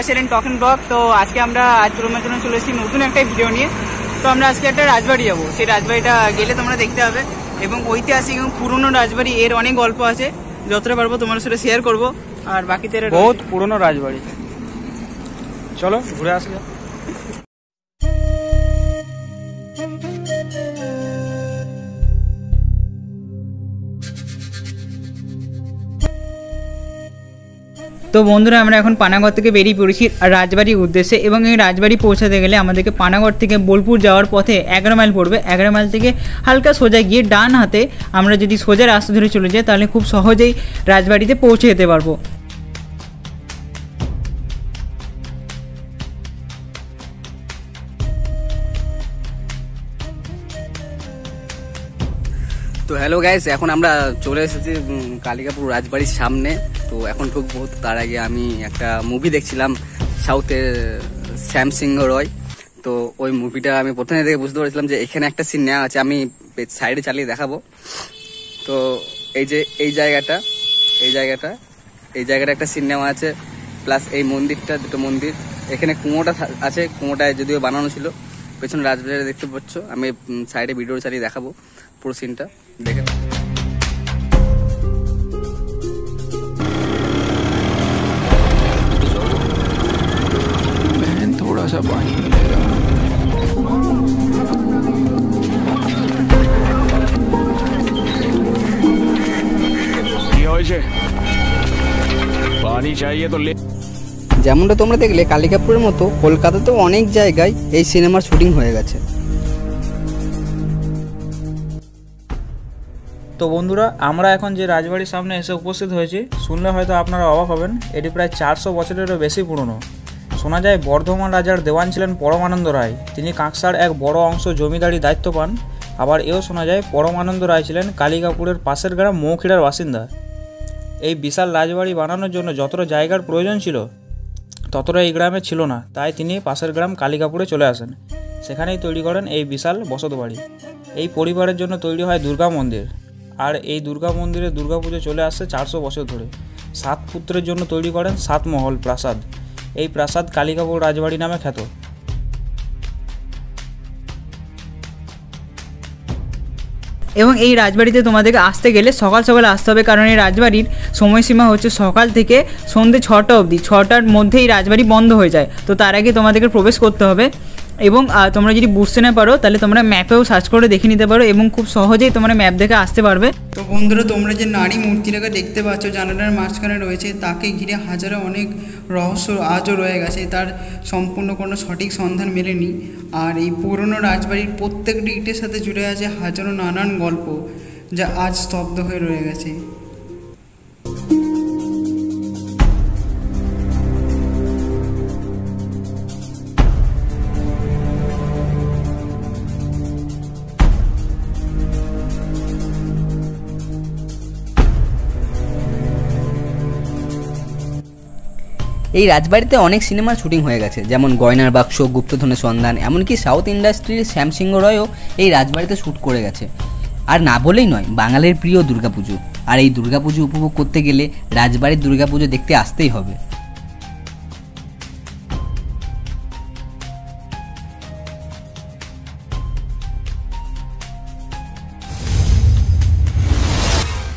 Channel talk and blog. তো আজকে আমরা আজ তোমার জন্য চলে এসেছি নতুন একটা ভিডিও নিয়ে। তো আমরা আজকে একটা রাজবাড়ি যাবো, সেই রাজবাড়িটা গেলে তোমরা দেখতে হবে এবং ঐতিহাসিক এবং পুরনো রাজবাড়ি, এর অনেক গল্প আছে, যতটা পারবো তোমার সাথে শেয়ার করবো। আর বাকিতে বহুত পুরনো রাজবাড়ি, চলো ঘুরে আসি। তো বন্ধুরা, আমরা এখন পানাগড় থেকে বেরিয়ে পড়েছি রাজবাড়ির উদ্দেশ্যে এবং এই রাজবাড়ি পৌঁছাতে গেলে আমাদেরকে পানাগড় থেকে বোলপুর যাওয়ার পথে 11 মাইল পড়বে। 11 মাইল থেকে হালকা সোজা গিয়ে ডান হাতে আমরা যদি সোজা রাস্তা ধরে চলে যাই তাহলে খুব সহজেই রাজবাড়িতে পৌঁছে যেতে পারবো। তো হ্যালো গাইস, এখন আমরা চলে এসেছি কালিকাপুর রাজবাড়ির সামনে। তো এখন ঢুকবো, তার আগে আমি একটা মুভি দেখছিলাম সাউথের শ্যাম সিংহ রয়। তো ওই মুভিটা আমি প্রথমে দেখে বুঝতে পারছিলাম যে এখানে একটা সিন নেওয়া আছে, আমি সাইডে চালিয়ে দেখাবো। তো এই যে এই জায়গাটা একটা সিন নেওয়া আছে, প্লাস এই মন্দিরটা, দুটো মন্দির, এখানে কুয়োটা আছে, কুয়োটায় যদিও বানানো ছিল। পেছনে রাজবাড়িটা দেখতে পাচ্ছ, আমি সাইডে ভিডিও চালিয়ে দেখাবো পুরো সিনটা দেখে। थोड़ा सा पानी मिलेगा। पानी चाहिए तो ले। যেমনটা তোমরা দেখলে, কালিকাপুরের মতো কলকাতাতেও অনেক জায়গায় এই সিনেমার শুটিং হয়ে গেছে। তো বন্ধুরা, আমরা এখন যে রাজবাড়ির সামনে এসে উপস্থিত হয়েছি, শুনলে হয়তো আপনারা অবাক হবেন। এটি প্রায় 400 বছরেরও বেশি পুরনো। শোনা যায় বর্ধমান রাজার দেওয়ান ছিলেন পরমানন্দ রায়। তিনি কাঁকসার এক বড় অংশ জমিদারি দায়িত্ব পান। আবার এও শোনা যায় পরমানন্দ রায় ছিলেন কালিকাপুরের পাশের গ্রাম মৌখিড়ার বাসিন্দা। এই বিশাল রাজবাড়ি বানানোর জন্য যতটা জায়গার প্রয়োজন ছিল ততটা এই গ্রামে ছিল না, তাই তিনি পাশের গ্রাম কালিকাপুরে চলে আসেন। সেখানেই তৈরি করেন এই বিশাল বসতবাড়ি। এই পরিবারের জন্য তৈরি হয় দুর্গা মন্দির, আর এই দুর্গা মন্দিরে দুর্গাপুজো চলে আসছে 400 বছর ধরে। 7 পুত্রের জন্য তৈরি করেন 7 মহল প্রাসাদ। এই প্রাসাদ কালিকাপুর রাজবাড়ি নামে খ্যাত। এবং এই রাজবাড়িতে তোমাদেরকে আসতে গেলে সকাল সকাল আসতে হবে, কারণ এই রাজবাড়ির সময়সীমা হচ্ছে সকাল থেকে সন্ধ্যে 6টা অবধি। 6টার মধ্যে এই রাজবাড়ি বন্ধ হয়ে যায়। তো তার আগে তোমাদেরকে প্রবেশ করতে হবে। এবং তোমরা যদি বুঝতে না পারো তাহলে তোমরা ম্যাপেও সার্চ করে দেখে নিতে পারো এবং খুব সহজেই তোমরা ম্যাপ দেখে আসতে পারবে। তো বন্ধুরা, তোমরা যে নারী মূর্তিটাকে দেখতে পাচ্ছ জানালার মাঝখানে রয়েছে, তাকে ঘিরে হাজারো অনেক রহস্য আজও রয়ে গেছে, তার সম্পূর্ণ কোনো সঠিক সন্ধান মেলেনি। আর এই পুরনো রাজবাড়ির প্রত্যেকটি ইটের সাথে জুড়ে আছে হাজারো নানান গল্প, যা আজ স্তব্ধ হয়ে রয়ে গেছে। এই রাজবাড়িতে অনেক সিনেমার শুটিং হয়ে গেছে, যেমন গয়নার বাক্স, গুপ্তধনের সন্ধান, এমনকি সাউথ ইন্ডাস্ট্রির শ্যাম সিংহ রয়ও এই রাজবাড়িতে শ্যুট করে গেছে। আর না বলেই নয়, বাঙালির প্রিয় দুর্গাপুজো। আর এই দুর্গাপুজো উপভোগ করতে গেলে রাজবাড়ির দুর্গাপুজো দেখতে আসতেই হবে।